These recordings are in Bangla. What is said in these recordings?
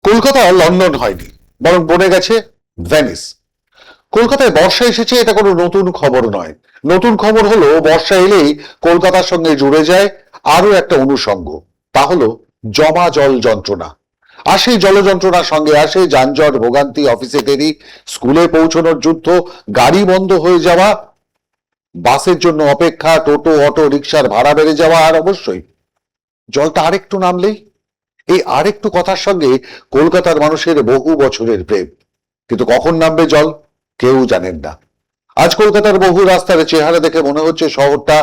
কলকাতা লন্ডন হয়নি, বরং বনে গেছে ভেনিস। কলকাতায় বর্ষা এসেছে, এটা কোনো নতুন খবর নয়। নতুন খবর হলো বর্ষা এলেই কলকাতার সঙ্গে জুড়ে যায় আরো একটা অনুষঙ্গ, তা হলো জমা জল যন্ত্রণা। আর সেই জল যন্ত্রণার সঙ্গে আসে যানজট, ভোগান্তি, অফিসে দেরি, স্কুলে পৌঁছানোর যুদ্ধ, গাড়ি বন্ধ হয়ে যাওয়া, বাসের জন্য অপেক্ষা, টোটো, অটো রিক্সার ভাড়া বেড়ে যাওয়া, আর অবশ্যই জলটা আরেকটু নামলেই। এই আরেকটু কথার সঙ্গে কলকাতার মানুষের বহু বছরের প্রেম, কিন্তু কখন নামবে জল কেউ জানেন না। আজ কলকাতার বহু রাস্তার চেহারা দেখে মনে হচ্ছে শহরটা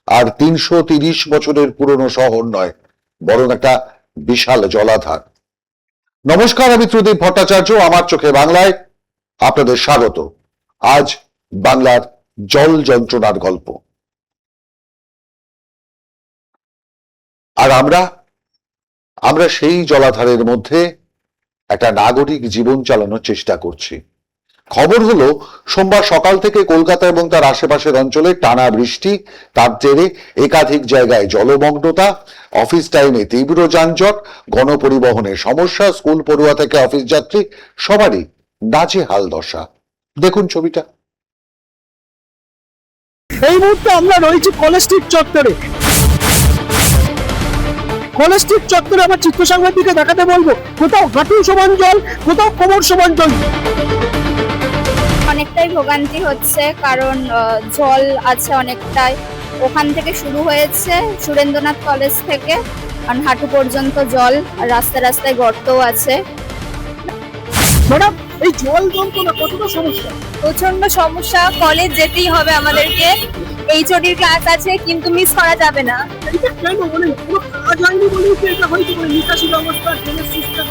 আর ৩৩০ বছরের পুরনো শহর নয়, বরং একটা বিশাল জলাধার। নমস্কার, আমি ত্রিদীপ ভট্টাচার্য, আমার চোখে বাংলায় আপনাদের স্বাগত। আজ বাংলার জল যন্ত্রণার গল্প। আর আমরা সেই জলাধারের মধ্যে একটা নাগরিক জীবন চালানোর চেষ্টা করছি। খবর হলো সোমবার সকাল থেকে কলকাতা এবং তার আশেপাশের অঞ্চলে টানা বৃষ্টি, তার জেরে একাধিক জায়গায় জলমগ্নতা, অফিস টাইমে তীব্র যানজট, গণপরিবহনের সমস্যা, স্কুল পড়ুয়া থেকে অফিস যাত্রী সবারই নাজেহাল দশা। দেখুন ছবিটা। এই মুহূর্তে আমরা রয়েছি কলেজ স্ট্রিট চত্বরে। কলেজ স্ট্রিট চত্বরে আমার চিত্র সাংবাদিককে দেখাতে বলবো, কোথাও হাঁটু সমান জল, কোথাও কোমর সমান জল। অনেকটাই ভোগান্তি হচ্ছে, কারণ জল আছে অনেকটাই। ওখান থেকে শুরু হয়েছে সুরেন্দ্রনাথ কলেজ থেকে, কারণ হাঁটু পর্যন্ত জল, আর রাস্তায় রাস্তায় গর্তও আছে। ম্যাডাম, এই জল যন্ত্রণা কতটা সমস্যা? প্রচন্ড সমস্যা। কলেজ যেতেই হবে আমাদেরকে, এইচওডির ক্লাস আছে, কিন্তু মিস করা যাবে না। এটা কেন, মানে কোনো কাজ হয়নি বলেই কি এটা হয়তো? মানে নিকাশি ব্যবস্থা, ড্রেনেজ সিস্টেম?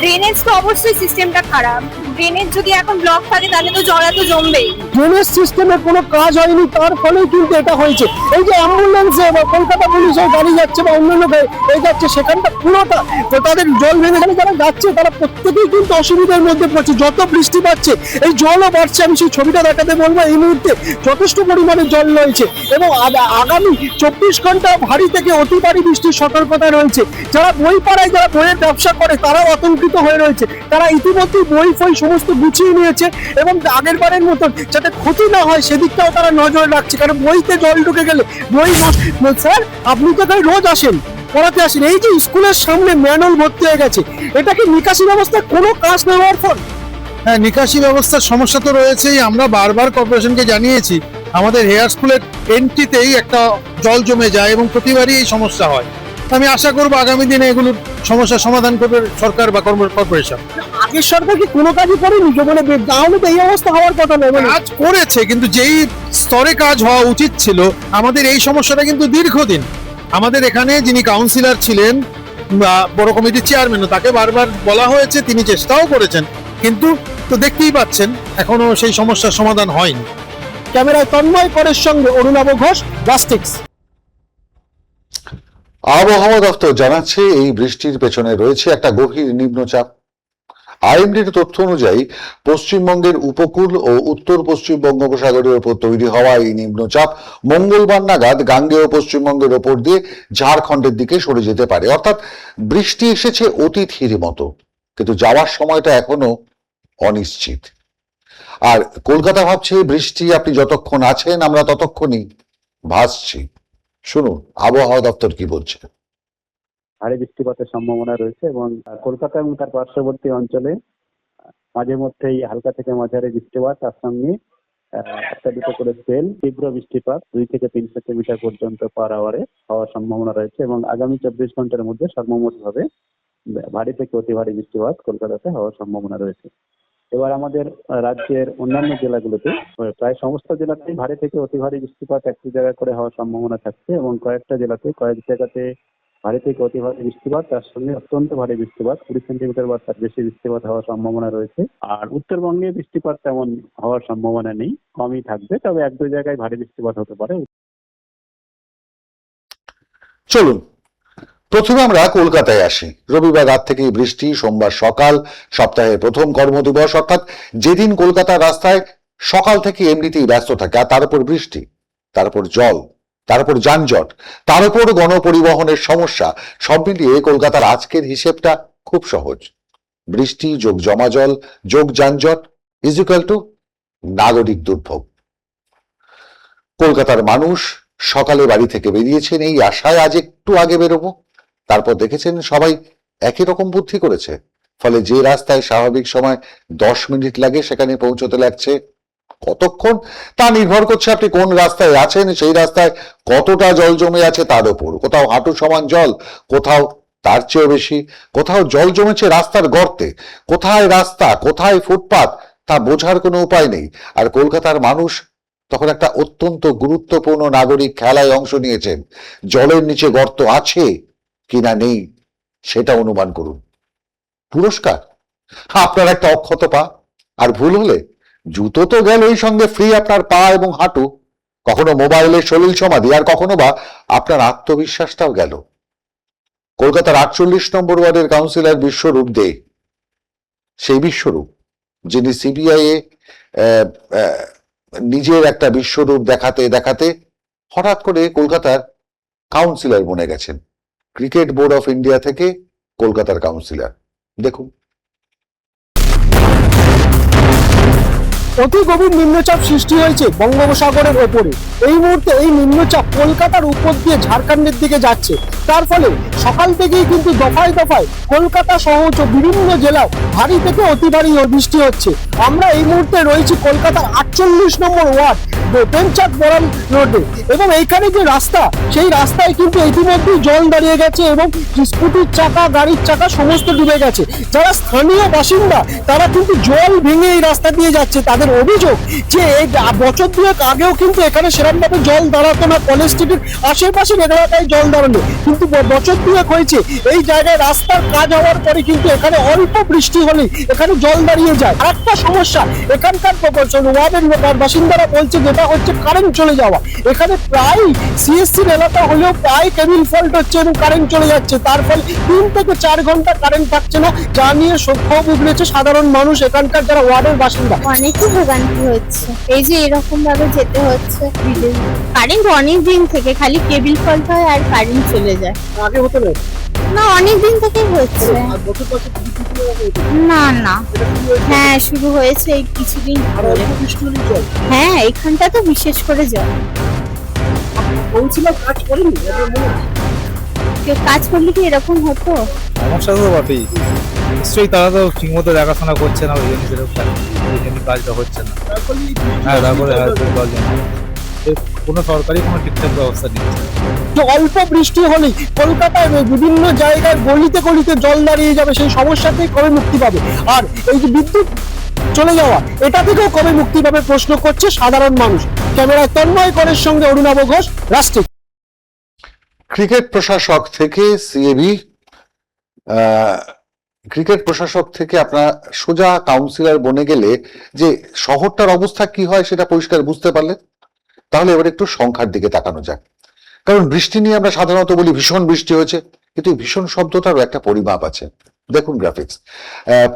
ড্রেনেজ তো অবশ্যই সিস্টেমটা খারাপ। ড্রেনেজ যদি এখন ব্লক থাকে তাহলে তো জল এত জমবেই। ড্রেনেজ সিস্টেমে কোনো কাজ হয়নি, তার ফলেই কিন্তু এটা হয়েছে। এই যে অ্যাম্বুলেন্সে বা কলকাতা পুলিশের গাড়ি যাচ্ছে বা অন্যান্য গাড়ি যাচ্ছে, সেখানটা পুরোটা তো তাদের জল ভেঙে গেলে যারা যাচ্ছে তারা প্রত্যেকেই কিন্তু অসুবিধার মধ্যে পড়ছে। যত বৃষ্টি পাচ্ছে এই জলও বাড়ছে। আমি সেই ছবিটা দেখাতে বলবো। এই মুহূর্তে যথেষ্ট পরিমাণে জল রয়েছে এবং আগামী ২৪ ঘন্টা ভারী থেকে অতি ভারী বৃষ্টির সতর্কতা রয়েছে। যারা বই পাড়ায়, যারা বইয়ের ব্যবসা করে, তারাও আতঙ্কিত হয়ে রয়েছে। তারা ইতিমধ্যেই বই ফই সমস্ত গুছিয়ে নিয়েছে এবং আগের বারের মতন যাতে ক্ষতি না হয় সেদিকটাও তারা নজর রাখছে, কারণ বইতে জল ঢুকে গেলে বই নষ্ট। স্যার, আপনি তো এখানে রোজ আসেন, পড়াতে আসেন, এই যে স্কুলের সামনে ম্যানহোল ভর্তি হয়ে গেছে, এটা কি নিকাশি ব্যবস্থা কোনো কাজ নেওয়ার ফল? হ্যাঁ, নিকাশি ব্যবস্থার সমস্যা তো রয়েছেই। আমরা বারবার কর্পোরেশনকে জানিয়েছি, আমাদের হেয়ার স্কুলের এন্ট্রিতেই একটা জল জমে যায় এবং প্রতিবারই এই সমস্যা হয়। আমি আশা করবো আগামী দিনে এগুলোর সমস্যার সমাধান করবে সরকার বা কর্পোরেশন। আগের সরকার কি কোনো কাজই করেনি? মানে তাহলে তো এই অবস্থা হওয়ার কথা নয়। কাজ করেছে, কিন্তু যেই স্তরে কাজ হওয়া উচিত ছিল, আমাদের এই সমস্যাটা কিন্তু দীর্ঘদিন। আমাদের এখানে যিনি কাউন্সিলর ছিলেন, বড় কমিটির চেয়ারম্যান, তাকে বারবার বলা হয়েছে, তিনি চেষ্টাও করেছেন, কিন্তু তো দেখতেই পাচ্ছেন এখনো সেই সমস্যার সমাধান হয়নি। ক্যামেরায় তন্ময় করের সঙ্গে অরুণাভ ঘোষ, প্লাস্টিক্স। আবহাওয়া দপ্তর জানাচ্ছে এই বৃষ্টির পেছনে রয়েছে একটা গভীর নিম্নচাপ। আইএমডির তথ্য অনুযায়ী পশ্চিমবঙ্গের উপকূল ও উত্তর পশ্চিম বঙ্গোপসাগরের উপর তৈরি হওয়া এই নিম্নচাপ মঙ্গলবার নাগাদ গাঙ্গেয় পশ্চিমবঙ্গের ওপর দিয়ে ঝাড়খণ্ডের দিকে সরে যেতে পারে। অর্থাৎ বৃষ্টি এসেছে অতিথির মতো, কিন্তু যাওয়ার সময়টা এখনো অনিশ্চিত। আর কলকাতা ভাবছে বৃষ্টি আপনি যতক্ষণ আছেন আমরা ততক্ষণই ভাসছি। শুনুন আবহাওয়া দপ্তর কি বলছে। ভারী বৃষ্টিপাতের সম্ভাবনা রয়েছে এবং কলকাতা এবং তার পার্শ্ববর্তী অঞ্চলে মাঝে মধ্যেই হালকা থেকে মাঝারি বৃষ্টিপাত, তার সঙ্গে একটা দুটো করে স্পেল তীব্র বৃষ্টিপাত 2 থেকে 3 সেন্টিমিটার পর্যন্ত পার আওয়ারে হওয়ার সম্ভাবনা রয়েছে এবং আগামী 24 ঘন্টার মধ্যে সর্বমোটভাবে ভারী থেকে অতি ভারী বৃষ্টিপাত কলকাতাতে হওয়ার সম্ভাবনা রয়েছে। এবার আমাদের রাজ্যের অন্যান্য জেলাগুলোতে প্রায় সমস্ত জেলাতেই ভারী থেকে অতি ভারী বৃষ্টিপাত একটি জায়গা করে হওয়ার সম্ভাবনা থাকছে এবং কয়েকটা জেলাতে কয়েক জায়গাতে ভারী থেকে অতি ভারী বৃষ্টিপাত, তার সঙ্গে অত্যন্ত ভারী বৃষ্টিপাত 20 সেন্টিমিটার বা তার বেশি বৃষ্টিপাত হওয়ার সম্ভাবনা রয়েছে। আর উত্তরবঙ্গে বৃষ্টিপাত তেমন হওয়ার সম্ভাবনা নেই, কমই থাকবে, তবে 1-2 জায়গায় ভারী বৃষ্টিপাত হতে পারে। চলুন প্রথমে আমরা কলকাতায় আসি। রবিবার রাত থেকেই বৃষ্টি, সোমবার সকাল, সপ্তাহের প্রথম কর্মদিবস, অর্থাৎ যেদিন কলকাতার রাস্তায় সকাল থেকে এমনিতেই ব্যস্ত থাকে, আর তার উপর বৃষ্টি, তার উপর জল, তার উপর যানজট, তার উপর গণপরিবহনের সমস্যা, সব মিলিয়ে কলকাতার আজকের হিসেবটা খুব সহজ। বৃষ্টি যোগ জমাজল যোগ যানজট ইজ ইকুয়াল টু নাগরিক দুর্ভোগ। কলকাতার মানুষ সকালে বাড়ি থেকে বেরিয়েছেন এই আশায় আজ একটু আগে বেরোবো, তারপর দেখেছেন সবাই একই রকম বুদ্ধি করেছে, ফলে যে রাস্তায় স্বাভাবিক সময় 10 মিনিট লাগে সেখানে পৌঁছতে লাগছে কতক্ষণ তা নির্ভর করছে আপনি কোন রাস্তায় আছেন, সেই রাস্তায় কতটা জল জমে আছে তার উপর। কোথাও হাঁটু সমান জল, কোথাও তার চেয়েও বেশি, কোথাও জল জমেছে রাস্তার গর্তে, কোথায় রাস্তা কোথায় ফুটপাত তা বোঝার কোনো উপায় নেই। আর কলকাতার মানুষ তখন একটা অত্যন্ত গুরুত্বপূর্ণ নাগরিক খেলায় অংশ নিয়েছেন। জলের নিচে গর্ত আছে কিনা নেই সেটা অনুমান করুন। পুরস্কার আপনার একটা অক্ষত পা, আর ভুল হলে জুতো তো গেলই, সঙ্গে ফ্রি আপনার পা এবং হাঁটু, কখনো মোবাইলের সলিল সমাধি, আর কখনো বা আপনার আত্মবিশ্বাসটাও গেল। কলকাতার 48 নম্বর ওয়ার্ডের কাউন্সিলর বিশ্বরূপ দে, সেই বিশ্বরূপ যিনি সিবিআই এ নিজের একটা বিশ্বরূপ দেখাতে দেখাতে হঠাৎ করে কলকাতার কাউন্সিলর বনে গেছেন। ক্রিকেট বোর্ড অফ ইন্ডিয়া থেকে কলকাতার কাউন্সিলর। দেখুন, অতি গভীর নিম্নচাপ সৃষ্টি হয়েছে বঙ্গোপসাগরের ওপরে। এই মুহূর্তে এই নিম্নচাপ কলকাতার উপর দিয়ে ঝাড়খণ্ডের দিকে যাচ্ছে। তার ফলে সকাল থেকেই কিন্তু দফায় দফায় কলকাতা সহ বিভিন্ন জেলায় ভারী থেকে অতি ভারী বৃষ্টি হচ্ছে। আমরা এই মুহূর্তে রয়েছি কলকাতার 48 নম্বর ওয়ার্ড প্রেমচাঁদ বরাল রোডে, এবং এইখানে যে রাস্তা, সেই রাস্তায় কিন্তু ইতিমধ্যেই জল দাঁড়িয়ে গেছে এবং স্কুটির চাকা গাড়ির চাকা সমস্ত ডুবে গেছে। যারা স্থানীয় বাসিন্দা তারা কিন্তু জল ভেঙে এই রাস্তা দিয়ে যাচ্ছে। তাদের অভিযোগ যে বছর দুয়েক আগেও কিন্তু এখানে সেরকমভাবে জল দাঁড়াতো না, কলেজ স্ট্রিটের আশেপাশের এলাকায় জল দাঁড়ানো, কিন্তু বছর দুয়েক হয়েছে এই জায়গায় রাস্তার কাজ হওয়ার পরে কিন্তু এখানে অল্প বৃষ্টি হলেই এখানে জল দাঁড়িয়ে যায়। আর একটা সমস্যা এখানকার ওয়ার্ডের বাসিন্দারা বলছে যেটা হচ্ছে কারেন্ট চলে যাওয়া। এখানে প্রায় সিএসসি এলাকা হলেও প্রায় কেবিল ফল্ট হচ্ছে এবং কারেন্ট চলে যাচ্ছে। তার ফলে 3 থেকে 4 ঘন্টা কারেন্ট থাকছে না, যা নিয়ে ক্ষোভ উগড়েছে সাধারণ মানুষ, এখানকার যারা ওয়ার্ডের বাসিন্দা। অনেকই ভোগান্তি হচ্ছে, এই যে এরকম ভাবে যেতে হচ্ছে। কারেন্ট অনেক দিন থেকে খালি কেবিল ফল্ট হয় আর কারেন্ট চলে যায়। আগে হতো না, না, অনেক দিন থেকে হচ্ছে। আর বছর বছর না না, হ্যাঁ শুরু হয়েছে এই কিছুদিন ধরে। বৃষ্টি হলে জল। হ্যাঁ এখানটা তো বিশেষ করে জল। কাউন্সিলর কাজ করেনি, কেউ কাজ করলে কি এরকম হতো? সমস্যা তো বটেই, নিশ্চয়ই তারা তো ঠিকমতো দেখাশোনা করছে না, ওই জন্য সেরকম ওই জন্য কাজটা হচ্ছে না। তার ফলে হ্যাঁ, তারপরে জল জমে কোনো সরকারি কোনো ঠিকঠাক ব্যবস্থা নিচ্ছে না। যে অল্প বৃষ্টি হলেই কলকাতায় বিভিন্ন জায়গায় গলিতে গলিতে জল দাঁড়িয়ে যাবে, সেই সমস্যা থেকে কবে মুক্তি পাবে? আর এই যে বিদ্যুৎ চলে যাওয়া, এটা থেকেও কবে মুক্তি পাবে প্রশ্ন করছে সাধারণ মানুষ। ক্যামেরায় তন্ময় করের সঙ্গে অরুণাভ ঘোষ, রাষ্ট্রিক। ক্রিকেট প্রশাসক থেকে সিএবি, ক্রিকেট প্রশাসক থেকে আপনার সোজা কাউন্সিলর বনে গেলে যে শহরটার অবস্থা কি হয় সেটা পরিষ্কার বুঝতে পারলে। তাহলে এবার একটু সংখ্যার দিকে তাকানো যাক, কারণ বৃষ্টি নিয়ে আমরা সাধারণত বলি ভীষণ বৃষ্টি হয়েছে, কিন্তু ভীষণ শব্দটারও একটা পরিমাপ আছে। দেখুন গ্রাফিক্স,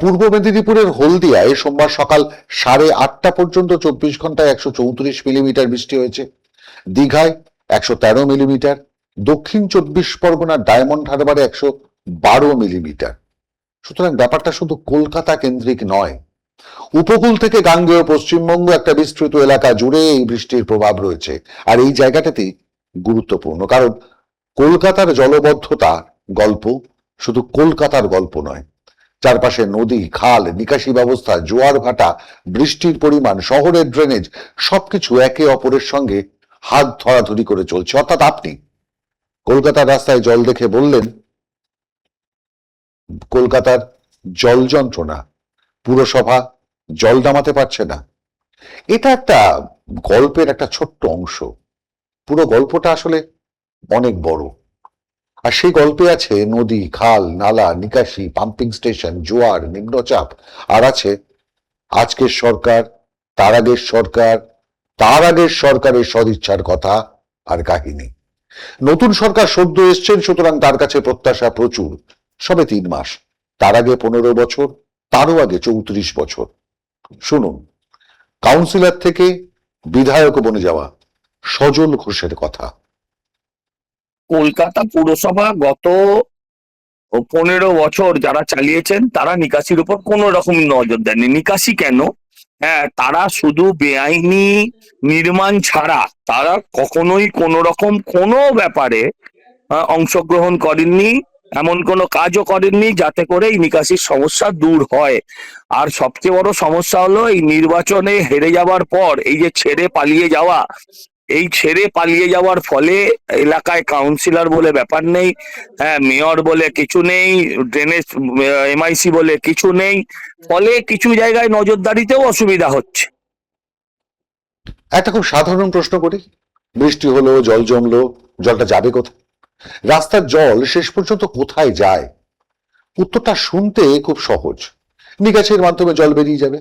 পূর্ব মেদিনীপুরের হলদিয়ায় সোমবার সকাল 8:30 পর্যন্ত 24 ঘন্টায় 134 মিলিমিটার বৃষ্টি হয়েছে। দীঘায় 113 মিলিমিটার, দক্ষিণ 24 পরগনার ডায়মন্ড হারবারে 112 মিলিমিটার। সুতরাং ব্যাপারটা শুধু কলকাতা কেন্দ্রিক নয়, উপকূল থেকে গাঙ্গেয় পশ্চিমবঙ্গ একটা বিস্তৃত এলাকা জুড়ে এই বৃষ্টির প্রভাব রয়েছে। আর এই জায়গাটাতেই গুরুত্বপূর্ণ, কারণ কলকাতার জলবদ্ধতা গল্প শুধু কলকাতার গল্প নয়। চারপাশে নদী, খাল, নিকাশি ব্যবস্থা, জোয়ার ভাটা, বৃষ্টির পরিমাণ, শহরের ড্রেনেজ সবকিছু একে অপরের সঙ্গে হাত ধরাধরি করে চলছে। অর্থাৎ আপনি কলকাতার রাস্তায় জল দেখে বললেন কলকাতার জল যন্ত্রণা, পুরসভা জল নামাতে পারছে না। এটা একটা গল্পের একটা ছোট্ট অংশ, পুরো গল্পটা আসলে অনেক বড়। আর সেই গল্পে আছে নদী, খাল, নালা, নিকাশি, পাম্পিং স্টেশন, জোয়ার, নিম্নচাপ, আর আছে আজকের সরকার, তার আগের সরকার, তার আগের সরকারের সদিচ্ছার কথা আর কাহিনী। নতুন সরকার সদ্য এসছেন, সুতরাং তার কাছে প্রত্যাশা প্রচুর। সবে 3 মাস, তার আগে 15 বছর, তারও আগে 34 বছর। শুনুন কাউন্সিলর থেকে বিধায়ক বনে যাওয়া সজল ঘোষের কথা। কলকাতা পুরসভা গত 15 বছর যারা চালিয়েছেন তারা নিকাশির উপর কোনো রকম নজর দেননি। নিকাশি কেন? হ্যাঁ, তারা শুধু বেআইনি নির্মাণ ছাড়া তারা কখনোই কোনো রকম কোনো ব্যাপারে অংশগ্রহণ করেননি, এমন কোনো কাজও করেননি যাতে করে এই নিকাশির সমস্যা দূর হয়। আর সবচেয়ে বড় সমস্যা হলো এই নির্বাচনে হেরে যাওয়ার পর এই যে ছেড়ে পালিয়ে যাওয়া, এই ছেড়ে পালিয়ে যাওয়ার ফলে এলাকায় কাউন্সিলর বলে ব্যাপার নেই, হ্যাঁ মেয়র বলে কিছু নেই, ড্রেনেজ এমআইসি বলে কিছু নেই, ফলে কিছু জায়গায় নজরদারিতেও অসুবিধা হচ্ছে। একটা খুব সাধারণ প্রশ্ন করি, বৃষ্টি হলো, জল জমলো, জলটা যাবে কোথায়? রাস্তার জল শেষ পর্যন্ত কোথায় যায়? উত্তরটা শুনতে খুব সহজ, নিকাশির মাধ্যমে জল বেরিয়ে যাবে।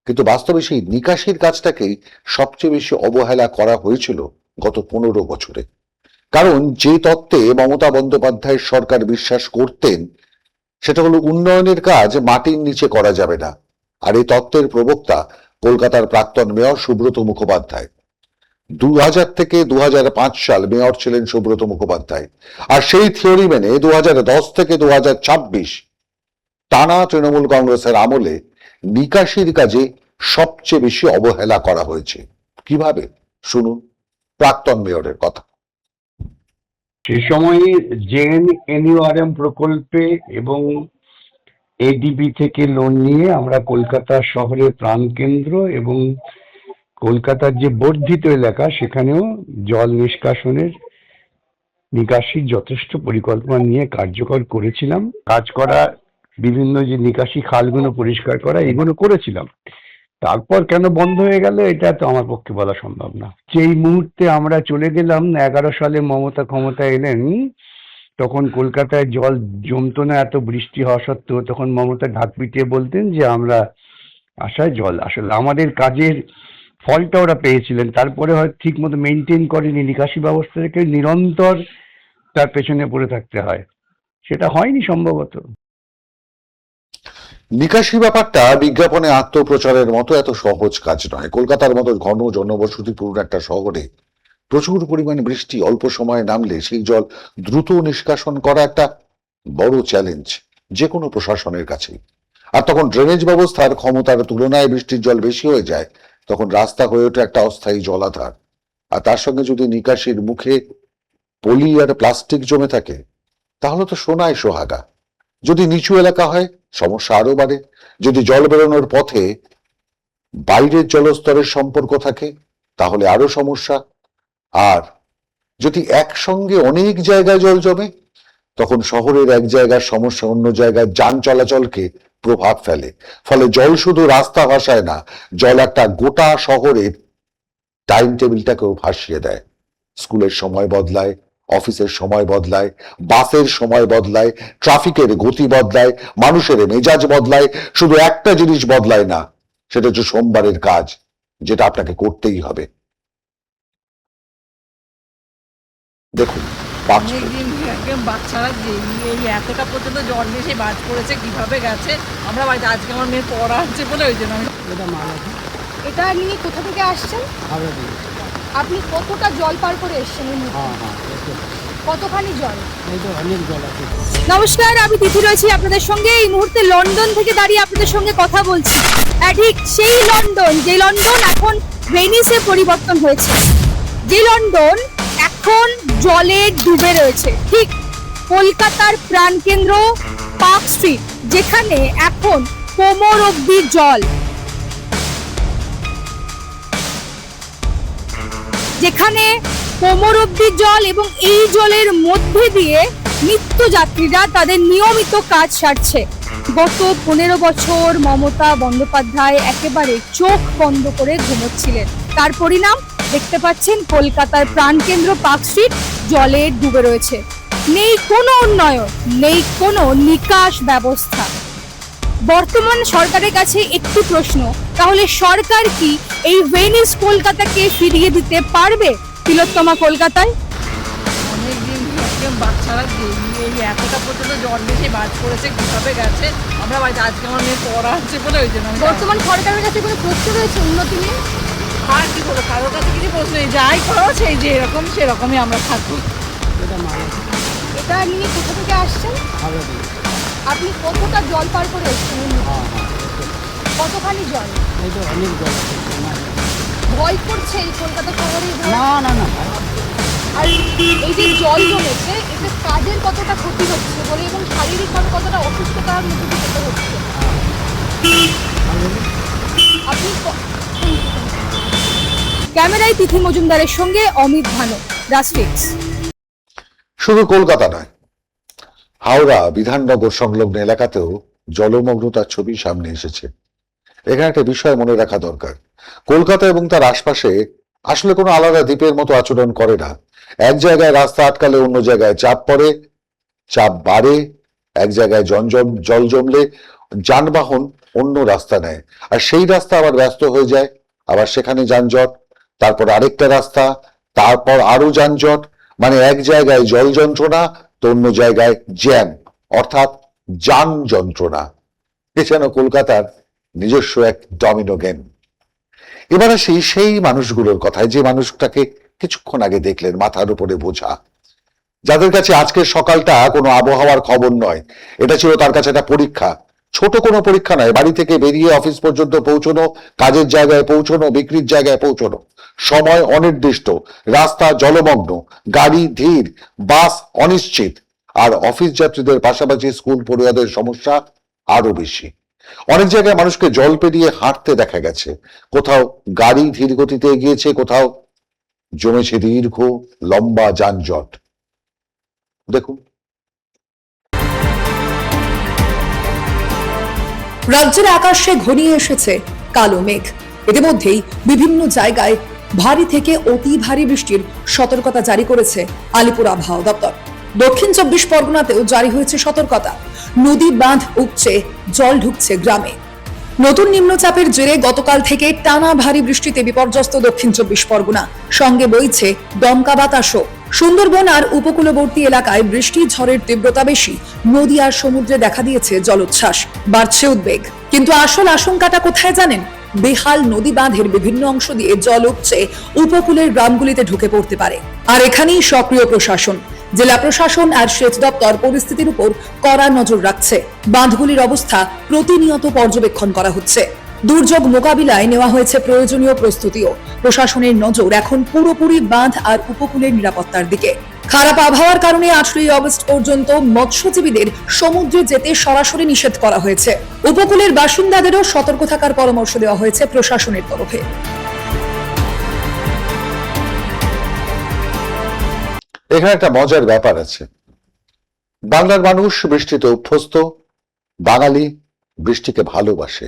কিন্তু বাস্তবে সেই নিকাশির কাজটাকেই সবচেয়ে বেশি অবহেলা করা হয়েছিল গত 15 বছরে। কারণ যে তত্ত্বে মমতা বন্দ্যোপাধ্যায়ের সরকার বিশ্বাস করতেন সেটা হলো উন্নয়নের কাজ মাটির নিচে করা যাবে না। আর এই তত্ত্বের প্রবক্তা কলকাতার প্রাক্তন মেয়র সুব্রত মুখোপাধ্যায়। 2000 থেকে 2005 সাল মেয়র ছিলেন সুব্রত মুখোপাধ্যায়। আর সেই থিওরি মেনে 2010 থেকে 2026 টানা তৃণমূল কংগ্রেসের আমলে নিকাশির কাজে সবচেয়ে বেশি অবহেলা করা হয়েছে। কিভাবে? শুনুন প্রাক্তন মেয়রের কথা। সে সময়ে জেএনইউআরএম প্রকল্পে এবং এডিবি থেকে লোন নিয়ে আমরা কলকাতা শহরের প্রাণকেন্দ্র এবং কলকাতার যে বর্ধিত এলাকা সেখানেও জল নিষ্কাশনের নিকাশির যথেষ্ট পরিকল্পনা নিয়ে কার্যকর করেছিলাম। কাজ করা, বিভিন্ন যে নিকাশি খালগুলো পরিষ্কার করা, এগুলো করেছিলাম। তারপর কেন বন্ধ হয়ে গেল এটা তো আমার পক্ষে বলা সম্ভব না। যেই মুহূর্তে আমরা চলে গেলাম, 11 সালে মমতা ক্ষমতায় এলেন, তখন কলকাতায় জল জমতো না, এত বৃষ্টি হওয়া সত্ত্বেও তখন মমতা ঢাক পিটিয়ে বলতেন যে আমরা আশায় জল। আসলে আমাদের কাজের ফলটা ওরা পেয়েছিলেন, তারপরে হয়তো ঠিক মতো মেনটেন করেনি নিকাশি ব্যবস্থাকে, নিরন্তর তার পেছনে পড়ে থাকতে হয়, সেটা হয়নি সম্ভবত। নিকাশি ব্যাপারটা বিজ্ঞাপনে আত্মপ্রচারের মতো এত সহজ কাজ নয়। কলকাতার মতো ঘন জনবসতিপূর্ণ একটা শহরে প্রচুর পরিমাণে বৃষ্টি অল্প সময়ে নামলে সেই জল দ্রুত নিষ্কাশন করা একটা বড় চ্যালেঞ্জ যে কোনো প্রশাসনের কাছেই। আর তখন ড্রেনেজ ব্যবস্থার ক্ষমতার তুলনায় বৃষ্টির জল বেশি হয়ে যায়, তখন রাস্তা হয়ে ওঠে একটা অস্থায়ী জলাধার। আর তার সঙ্গে যদি নিকাশির মুখে পলি আর প্লাস্টিক জমে থাকে তাহলে তো সোনায় সোহাগা। যদি নিচু এলাকা হয় সমস্যা আরো বাড়ে। যদি জল বেরোনোর পথে বাইরের জলস্তরের সম্পর্ক থাকে তাহলে আরো সমস্যা। আর যদি একসঙ্গে অনেক জায়গায় জল জমে তখন শহরের এক জায়গার সমস্যা অন্য জায়গায় যান চলাচলকে প্রভাব ফেলে। ফলে জল শুধু রাস্তা ভাসায় না, জল একটা গোটা শহরের টাইম টেবিলটাকেও ভাসিয়ে দেয়। স্কুলের সময় বদলায়, অফিসের সময় বদলায়, বাসের সময় বদলায়, ট্রাফিকের গতি বদলায়, মানুষের মেজাজ বদলায়। শুধু একটা জিনিস বদলায় না, সেটা হচ্ছে সোমবারের কাজ, যেটা আপনাকে করতেই হবে। দেখুন অনেকদিন একদম বাচ্চারা এই এতটা পর্যন্ত জল নিয়ে সে বাজ পড়েছে, কিভাবে গেছে আমরা বাড়িতে। আজকে আমার মেয়ের পড়া হচ্ছে বলে ওই জন্য এটা নিয়ে কোথা থেকে আসছেন? আপনি কতটা জল পার করে এসছেন? কতখানি জল? নমস্কার, আমি তিথি রয়েছি আপনাদের সঙ্গে। এই মুহূর্তে লন্ডন থেকে দাঁড়িয়ে আপনাদের সঙ্গে কথা বলছি। ঠিক সেই লন্ডন, যে লন্ডন এখন ভেনিসে পরিবর্তন হয়েছে, যে লন্ডন এখন জলে ডুবে রয়েছে। ঠিক কলকাতার প্রাণকেন্দ্র পার্ক স্ট্রিট, যেখানে এখন কোমর অবধি জল, যেখানে কোমর অবধি জল, এবং এই জলের মধ্যে দিয়ে নিত্যযাত্রীরা তাদের নিয়মিত কাজ সারছে। গত 15 বছর মমতা বন্দ্যোপাধ্যায় একেবারে চোখ বন্ধ করে ঘুমোচ্ছিলেন। তার পরিণাম দেখতে পাচ্ছেন, কলকাতার প্রাণকেন্দ্র পার্ক স্ট্রিট জলে ডুবে রয়েছে। নেই কোনো উন্নয়ন, নেই কোনো নিকাশ ব্যবস্থা। বর্তমান সরকারের কাছে একটি প্রশ্ন, তাহলে সরকার কি এই ভেনিস কলকাতাকে ফিরিয়ে দিতে পারবে তিলোত্তমা কলকাতায়? অনেকদিন একদম বাচ্চারা এই এতটা পর্যন্ত জল নিয়ে সে বাজ পড়েছে, কিভাবে গেছে আমরা বাড়িতে। আজকে আমার মেয়ের পড়া হচ্ছে বলে ওই জন্য বর্তমান সরকারের কাছে কোনো প্রশ্ন রয়েছে উন্নতি নিয়ে? আর কি বলো, কারোর কাছে কিছু প্রশ্ন নেই, যাই খরচ এই যে এরকম সেরকমই আমরা থাকি। এটা নিয়ে কোথা থেকে আসছেন? আপনি কতটা জল পার করে এসেছেন? কতখানি জল? ভয় করছে এই কলকাতা শহরে? না আর এই যে জল জমেছে, এতে কাজের কতটা ক্ষতি হচ্ছে বলে এবং শারীরিকভাবে কতটা অসুস্থতার মধ্যে দিয়ে যেতে হচ্ছে? আপনি ক্যামেরায় তিথি মজুমদারের সঙ্গে অমিত ভানু, রাস্ট্রিক্স। শুধু কলকাতা নয়, হাওড়া বিধাননগর সংলগ্ন এলাকাতেও জলমগ্নতার ছবি সামনে এসেছে। এখানে একটা বিষয় মনে রাখা দরকার, কলকাতা এবং তার আশপাশে আসলে কোনো আলাদা দ্বীপের মতো আচরণ করে না। এক জায়গায় রাস্তা আটকালে অন্য জায়গায় চাপ পড়ে, চাপ বাড়ে, এক জায়গায় জল জমলে যানবাহন অন্য রাস্তা নেয়, আর সেই রাস্তা আবার ব্যস্ত হয়ে যায়, আবার সেখানে যানজট, তারপর আরেকটা রাস্তা, তারপর আরো যানজট। মানে এক জায়গায় জল যন্ত্রণা তো অন্য জায়গায় জ্যাম, অর্থাৎ যান যন্ত্রণা। এ যেন কলকাতার নিজস্ব এক ডমিনো গেম। এবার আসি সেই মানুষগুলোর কথায়, যে মানুষটাকে কিছুক্ষণ আগে দেখলেন, মাথার উপরে বোঝা, যাদের কাছে আজকের সকালটা কোনো আবহাওয়ার খবর নয়, এটা ছিল তার কাছে একটা পরীক্ষা। ছোট কোনো পরীক্ষা নয়, বাড়ি থেকে বেরিয়ে অফিস পর্যন্ত পৌঁছানো, কাজের জায়গায় পৌঁছানো, বিক্রির জায়গায় পৌঁছানো, সময় অনির্দিষ্ট, রাস্তা জলমগ্ন, গাড়ি ধীর, বাস অনিশ্চিত, আর অফিস যাত্রীদের পাশাপাশি স্কুল পড়ুয়াদের সমস্যা আরো বেশি। অনেক জায়গায় মানুষকে জল পেরিয়ে হাঁটতে দেখা গেছে, কোথাও গাড়ি ধীর গতিতে এগিয়েছে, কোথাও জমেছে দীর্ঘ লম্বা যানজট। দেখুন, রাজ্যের আকাশে ঘনিয়ে এসেছে কালো মেঘ। ইতিমধ্যেই বিভিন্ন জায়গায় ভারী থেকে অতি ভারী বৃষ্টির সতর্কতা জারি করেছে আলিপুর আবহাওয়া দপ্তর। দক্ষিণ 24 পরগনাতেও জারি হয়েছে সতর্কতা। নদী বাঁধ উপচে জল ঢুকছে গ্রামে। নতুন নিম্নচাপের জেরে গতকাল থেকে টানা ভারী বৃষ্টিতে বিপর্যস্ত দক্ষিণ 24 পরগনা, সঙ্গে বইছে দমকা বাতাসও। সুন্দরবন আর উপকূলবর্তী এলাকায় বৃষ্টি ঝড়ের তীব্রতা বেশি, নদী আর সমুদ্রে দেখা দিয়েছে জলোচ্ছ্বাস, বাড়ছে উদ্বেগ। কিন্তু আসল আশঙ্কাটা কোথায় জানেন? বেহাল নদী বাঁধের বিভিন্ন অংশ দিয়ে জল উপচে উপকূলের গ্রামগুলিতে ঢুকে পড়তে পারে। আর এখানেই সক্রিয় প্রশাসন। জেলা প্রশাসন আর সেচ দপ্তর পরিস্থিতির উপর কড়া নজর রাখছে। বাঁধগুলির অবস্থা প্রতিনিয়ত পর্যবেক্ষণ করা হচ্ছে। দুর্যোগ মোকাবিলায় নেওয়া হয়েছে প্রয়োজনীয় প্রস্তুতিও। প্রশাসনের নজর এখন পুরোপুরি বাঁধ আর উপকূলের নিরাপত্তার দিকে। খারাপ আবহাওয়ার কারণে 8ই অগস্ট পর্যন্ত মৎস্যজীবীদের সমুদ্রে যেতে সরাসরি নিষেধ করা হয়েছে। উপকূলের বাসিন্দাদেরও সতর্ক থাকার পরামর্শ দেওয়া হয়েছে প্রশাসনের তরফে। এখানে একটা মজার ব্যাপার আছে। বাংলার মানুষ বৃষ্টিতে অভ্যস্ত, বাঙালি বৃষ্টিকে ভালোবাসে।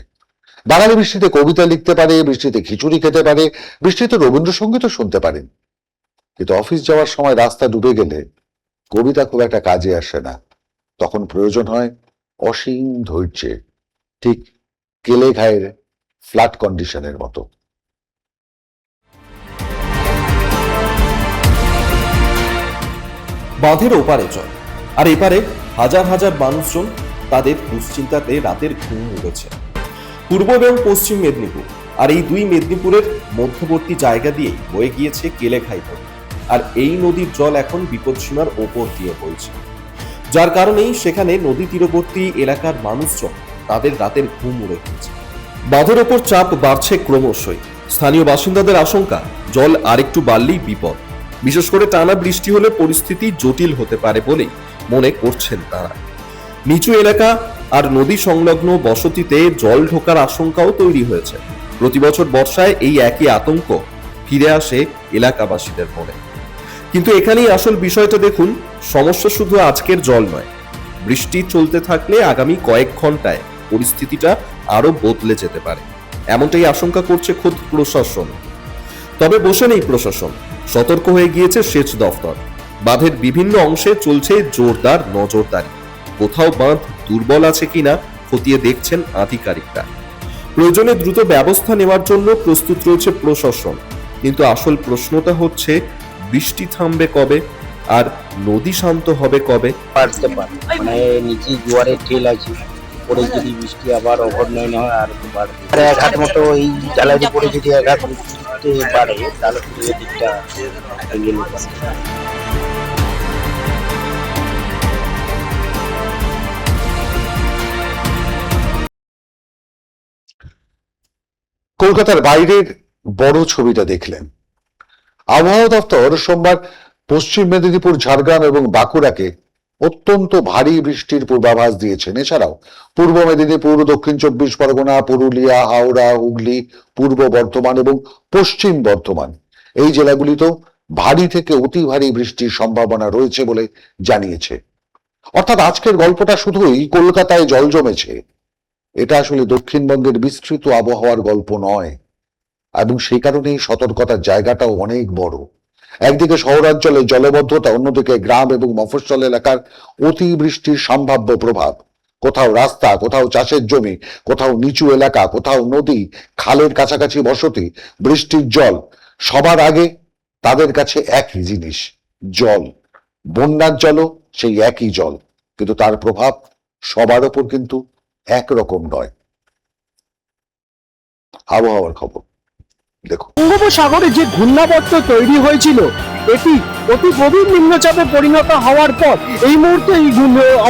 বাঙালি বৃষ্টিতে কবিতা লিখতে পারে, বৃষ্টিতে খিচুড়ি খেতে পারে, বৃষ্টিতে রবীন্দ্রসঙ্গীতও শুনতে পারেন। কিন্তু অফিস যাওয়ার সময় রাস্তা ডুবে গেলে কবিতা খুব একটা কাজে আসে না। তখন প্রয়োজন হয় অসীম ধৈর্যের, ঠিক কেলে ঘায়ের ফ্ল্যাট কন্ডিশনের মতো। বাঁধের ওপারে জল, আর এপারে হাজার হাজার মানুষজন, তাদের দুশ্চিন্তাতে রাতের ঘুম উড়েছে। পূর্ব এবং পশ্চিম মেদিনীপুর, আর এই দুই মেদিনীপুরের মধ্যবর্তী জায়গা দিয়েই বয়ে গিয়েছে কেলেঘাই নদী। আর এই নদীর জল এখন বিপদসীমার ওপর দিয়ে বইছে, যার কারণেই সেখানে নদী তীরবর্তী এলাকার মানুষজন তাদের রাতের ঘুম উড়ে গিয়েছে। বাঁধের ওপর চাপ বাড়ছে ক্রমশই। স্থানীয় বাসিন্দাদের আশঙ্কা, জল আরেকটু বাড়লেই বিপদ। বিশেষ করে টানা বৃষ্টি হলে পরিস্থিতি জটিল হতে পারে বলেই মনে করছেন তারা। নিচু এলাকা আর নদী সংলগ্ন বসতিতে জল ঢোকার আশঙ্কাও তৈরি হয়েছে। প্রতি বছর বর্ষায় এই একই আতঙ্ক ফিরে আসে এলাকাবাসীদের মনে। কিন্তু এখানেই আসল বিষয়টা দেখুন, সমস্যা শুধু আজকের জল নয়, বৃষ্টি চলতে থাকলে আগামী কয়েক ঘন্টায় পরিস্থিতিটা আরো বদলে যেতে পারে, এমনটাই আশঙ্কা করছে খোদ প্রশাসন। তবে বসে নেই প্রশাসন, সতর্ক হয়ে গিয়েছে সেচ দফতর। বাঁধের বিভিন্ন অংশে চলছে জোরদার নজরদারি। কোথাও বাঁধ দুর্বল আছে কিনা খতিয়ে দেখছেন আধিকারিকরা। প্রয়োজনে দ্রুত ব্যবস্থা নেওয়ার জন্য প্রস্তুত রয়েছে প্রশাসন। কিন্তু আসল প্রশ্নটা হচ্ছে, বৃষ্টি থামবে কবে আর নদী শান্ত হবে কবে? বাড়তে পারে, মানে নিচে জোয়ারের ঠেল আছে, পরে যদি বৃষ্টি আবার অঘটনয় হয় আর একটু বাড়বে। এক হাত মতো এই জালের উপরে যদি এক হাত বাড়ে তাহলে পুরো দিকটা এগিয়ে নিতে পারে। কলকাতার বাইরের বড় ছবিটা দেখলেন। আবহাওয়া দপ্তর সোমবার পশ্চিম মেদিনীপুর, ঝাড়গ্রাম এবং বাঁকুড়াকে অত্যন্ত ভারী বৃষ্টির পূর্বাভাস দিয়েছেন। এছাড়াও পূর্ব মেদিনীপুর, দক্ষিণ 24 পরগনা, পুরুলিয়া, হাওড়া, হুগলি, পূর্ব বর্ধমান এবং পশ্চিম বর্ধমান এই জেলাগুলিতেও ভারী থেকে অতি ভারী বৃষ্টির সম্ভাবনা রয়েছে বলে জানিয়েছে। অর্থাৎ আজকের গল্পটা শুধুই কলকাতায় জল জমেছে, এটা আসলে দক্ষিণবঙ্গের বিস্তৃত আবহাওয়ার গল্প নয়, এবং সেই কারণেই সতর্কতার জায়গাটাও অনেক বড়। একদিকে শহরাঞ্চলে জলবদ্ধতা, অন্যদিকে গ্রাম এবং মফস্বল এলাকার অতি বৃষ্টির সম্ভাব্য প্রভাব। কোথাও রাস্তা, কোথাও চাষের জমি, কোথাও নিচু এলাকা, কোথাও নদী, খালের কাছাকাছি বসতি। বৃষ্টির জল সবার আগে তাদের কাছে একই জিনিস, জল। বন্যার জলও সেই একই জল, কিন্তু তার প্রভাব সবার ওপর কিন্তু একরকম নয়। আবহাওয়ার খবর দেখো। বঙ্গোপসাগরে যে ঘূর্ণাবর্ত তৈরি হয়েছিল, এটি অতি গভীর নিম্নচাপে পরিণত হওয়ার পর এই মুহূর্তে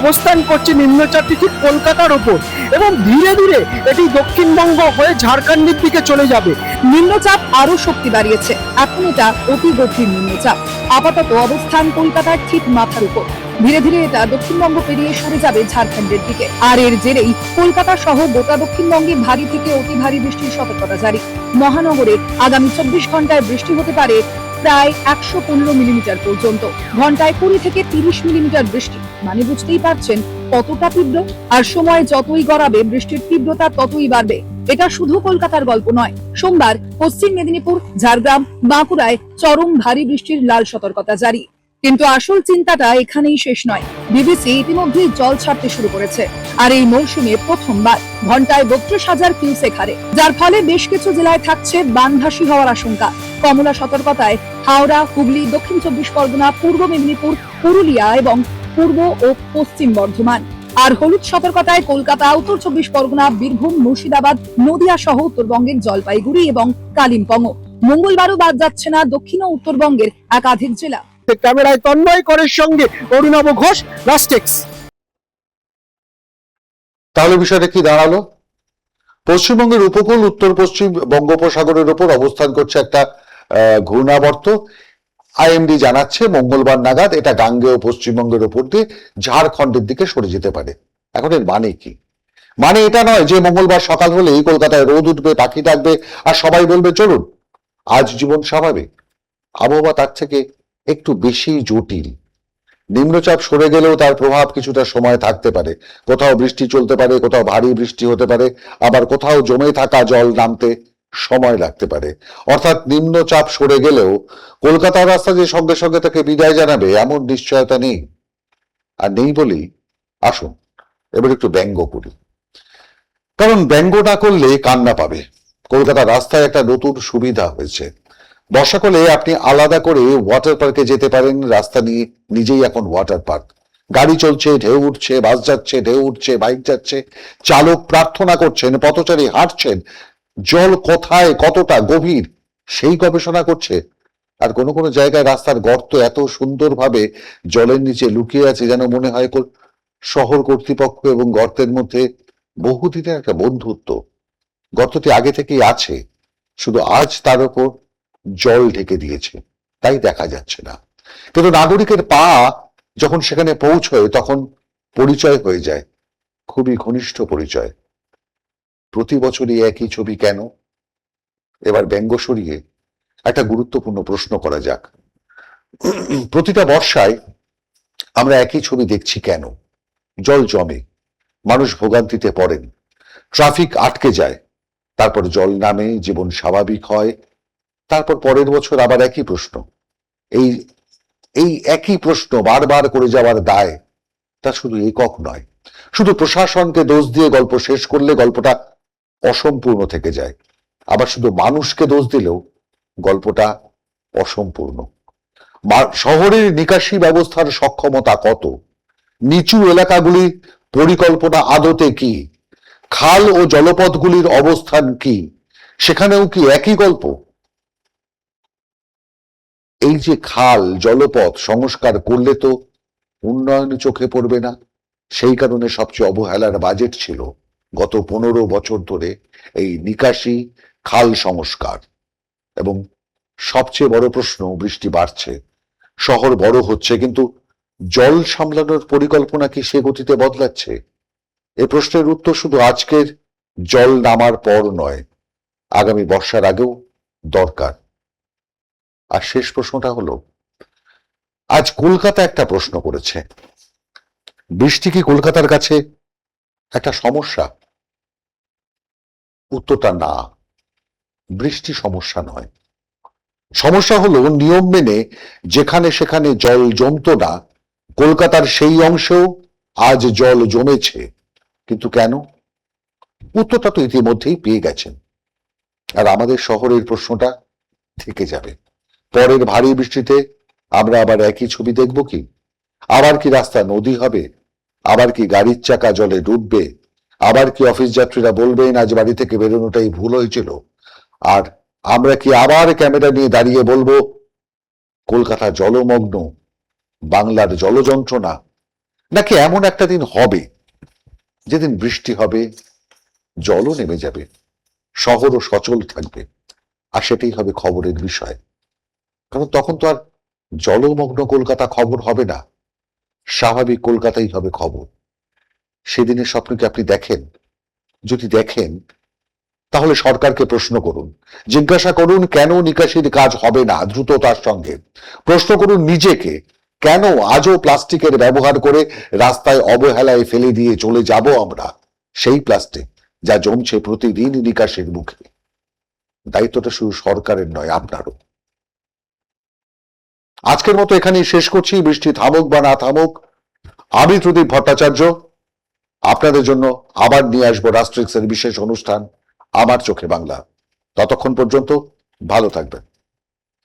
অবস্থান করছে নিম্নচাপটি ঠিক কলকাতার ওপর, এবং ধীরে ধীরে এটি দক্ষিণবঙ্গ হয়ে ঝাড়খণ্ডের দিকে চলে যাবে। নিম্নচাপ আরো শক্তি বাড়িয়েছে। এখন এটা অতি গভীর নিম্নচাপ। আপাতত অবস্থান কলকাতার ঠিক মাথার উপর। ধীরে ধীরে এটা দক্ষিণবঙ্গ পেরিয়ে সরে যাবে ঝাড়খণ্ডের দিকে। আর এর জেরেই কলকাতা সহ গোটা দক্ষিণবঙ্গে ভারী থেকে অতি ভারী বৃষ্টির সতর্কতা জারি। মহানগরে আগামী 24 ঘন্টায় বৃষ্টি হতে পারে প্রায় 115 মিলিমিটার পর্যন্ত। ঘন্টায় 20 থেকে 30 মিলিমিটার বৃষ্টি, মানে বুঝতেই পারছেন কতটা তীব্র। আর সময় যতই গড়াবে বৃষ্টির তীব্রতা ততই বাড়বে। এটা শুধু কলকাতার গল্প নয়। সোমবার পশ্চিম মেদিনীপুর, ঝাড়গ্রাম, বাঁকুড়ায় চরম ভারী বৃষ্টির লাল সতর্কতা জারি। কিন্তু আসল চিন্তাটা এখানেই শেষ নয়। বিবিসি ইতিমধ্যেই জল ছাড়তে শুরু করেছে, আর এই মৌসুমে প্রথমবার ঘন্টায় 32,000 কিউসেক হারে, যার ফলে বেশ কিছু জেলায় থাকছে বানভাসী হওয়ার আশঙ্কা। কমলা সতর্কতায় হাওড়া, হুগলি, দক্ষিণ 24 পরগনা, পূর্ব মেদিনীপুর, পুরুলিয়া এবং পূর্ব ও পশ্চিম বর্ধমান। আর হলুদ সতর্কতায় কলকাতা, উত্তর 24 পরগনা, বীরভূম, মুর্শিদাবাদ, নদিয়া সহ উত্তরবঙ্গের জলপাইগুড়ি এবং কালিম্পং। মঙ্গলবারও বাদ যাচ্ছে না দক্ষিণ ও উত্তরবঙ্গের একাধিক জেলা। ক্যামেরায় তন্ময় করের সঙ্গে অরুণাভ ঘোষ, রাস্টেক্স। তাহলে বিষয়টা কি দাঁড়ালো? পশ্চিমবঙ্গের উপকূল উত্তর পশ্চিম বঙ্গোপসাগরের উপর অবস্থান করছে একটা ঘূর্ণাবর্ত। আইএমডি জানাচ্ছে মঙ্গলবার নাগাদ এটা গাঙ্গেয় পশ্চিমবঙ্গের উপর দিয়ে ঝাড়খণ্ডের দিকে সরে যেতে পারে। এখন এর মানে কি? মানে এটা নয় যে মঙ্গলবার সকাল হলেই কলকাতায় রোদ উঠবে, পাখি ডাকবে আর সবাই বলবে চলুন আজ জীবন স্বাভাবিক। আবহাওয়া তার থেকে একটু বেশি জটিল। নিম্নচাপ সরে গেলেও তার প্রভাব কিছুটা সময় থাকতে পারে। কোথাও বৃষ্টি চলতে পারে, কোথাও ভারী বৃষ্টি হতে পারে, আবার কোথাও জমে থাকা জল নামতে সময় লাগতে পারে। অর্থাৎ নিম্নচাপ সরে গেলেও কলকাতার রাস্তা যে সঙ্গে সঙ্গে তাকে বিদায় জানাবে এমন নিশ্চয়তা নেই। আর নেই বলেই আসুন এবার একটু ব্যঙ্গ করি, কারণ ব্যঙ্গ না করলে কান্না পাবে। কলকাতার রাস্তায় একটা নতুন সুবিধা হয়েছে। বর্ষাকালে আপনি আলাদা করে ওয়াটার পার্কে যেতে পারেন। রাস্তা নিয়ে নিজেই এখন ওয়াটার পার্ক। গাড়ি চলছে, ঢেউ উঠছে, বাস যাচ্ছে, ঢেউ উঠছে, বাইক যাচ্ছে, চালক প্রার্থনা করছেন, পথচারী হাঁটছেন, জল কোথায় কতটা গভীর সেই গবেষণা করছে। আর কোনো কোনো জায়গায় রাস্তার গর্ত এত সুন্দরভাবে জলের নিচে লুকিয়ে আছে যেন মনে হয় শহর কর্তৃপক্ষ এবং গর্তের মধ্যে বহুদিনের একটা বন্ধুত্ব। গর্তটি আগে থেকেই আছে, শুধু আজ তার উপর জল ঢেকে দিয়েছে, তাই দেখা যাচ্ছে না। কিন্তু নাগরিকের পা যখন সেখানে পৌঁছয় তখন পরিচয় হয়ে যায় খুবই ঘনিষ্ঠ পরিচয়। প্রতি বছরই একই ছবি কেন? এবার ব্যঙ্গ সরিয়ে একটা গুরুত্বপূর্ণ প্রশ্ন করা যাক। প্রতিটা বর্ষায় আমরা একই ছবি দেখছি কেন? জল জমে, মানুষ ভোগান্তিতে পড়েন, ট্রাফিক আটকে যায়, তারপর জল নামে, জীবন স্বাভাবিক হয়, তারপর পরের বছর আবার একই প্রশ্ন। এই একই প্রশ্ন বারবার করে যাওয়ার দায় তা শুধু একক নয়। শুধু প্রশাসনকে দোষ দিয়ে গল্প শেষ করলে গল্পটা অসম্পূর্ণ থেকে যায়। আবার শুধু মানুষকে দোষ দিলেও গল্পটা অসম্পূর্ণ। শহরের নিকাশি ব্যবস্থার সক্ষমতা কত? নিচু এলাকাগুলির পরিকল্পনা আদতে কি? খাল ও জলপথগুলির অবস্থান কি? সেখানেও কি একই গল্প? এই যে খাল জলপথ সংস্কার করলে তো উন্নয়ন চোখে পড়বে না। সেই কারণে সবচেয়ে অবহেলার বাজেট ছিল গত 15 বছর ধরে এই নিকাশি, খাল সংস্কার, এবং সবচেয়ে বড় প্রশ্ন, বৃষ্টি বাড়ছে, শহর বড় হচ্ছে, কিন্তু জল সামলানোর পরিকল্পনা কি সে গতিতে বদলাচ্ছে? এই প্রশ্নের উত্তর শুধু আজকের জল নামার পর নয়, আগামী বর্ষার আগেও দরকার। আর শেষ প্রশ্নটা হলো, আজ কলকাতা একটা প্রশ্ন করেছে, বৃষ্টি কি কলকাতার কাছে একটা সমস্যা? উত্তরটা না, বৃষ্টি সমস্যা নয়। সমস্যা হলো নিয়ম মেনে যেখানে সেখানে জল জমতো না, কলকাতার সেই অংশেও আজ জল জমেছে। কিন্তু কেন? উত্তরটা তো ইতিমধ্যেই পেয়ে গেছেন। আর আমাদের শহরের প্রশ্নটা থেকে যাবে। পরের ভারী বৃষ্টিতে আমরা আবার একই ছবি দেখব কি? আবার কি রাস্তা নদী হবে? আবার কি গাড়ির চাকা জলে ডুববে? আবার কি অফিস যাত্রীরা বলবেন আজ বাড়ি থেকে বেরোনোটাই ভুল হয়েছিল? আর আমরা কি আবার ক্যামেরা নিয়ে দাঁড়িয়ে বলবো কলকাতা জলমগ্ন, বাংলার জলযন্ত্রণা? নাকি এমন একটা দিন হবে যেদিন বৃষ্টি হবে, জলও নেমে যাবে, শহরও সচল থাকবে, আর সেটাই হবে খবরের বিষয়? কারণ তখন তো আর জলমগ্ন কলকাতা খবর হবে না, স্বাভাবিক কলকাতাই হবে খবর। সেদিনের স্বপ্ন কি আপনি দেখেন? যদি দেখেন, তাহলে সরকারকে প্রশ্ন করুন, জিজ্ঞাসা করুন কেন নিকাশির কাজ হবে না দ্রুততার সঙ্গে। প্রশ্ন করুন নিজেকে, কেন আজও প্লাস্টিকের ব্যবহার করে রাস্তায় অবহেলায় ফেলে দিয়ে চলে যাব আমরা সেই প্লাস্টিক যা জমছে প্রতিদিন নিকাশের মুখে। দায়িত্বটা শুধু সরকারের নয়, আপনারও। আজকের মতো এখানেই শেষ করছি। বৃষ্টি থামুক বা না থামুক, আমি প্রদীপ ভট্টাচার্য আপনাদের জন্য আবার নিয়ে আসবো রাষ্ট্রিক্সের বিশেষ অনুষ্ঠান আমার চোখে বাংলা। ততক্ষণ পর্যন্ত ভালো থাকবেন।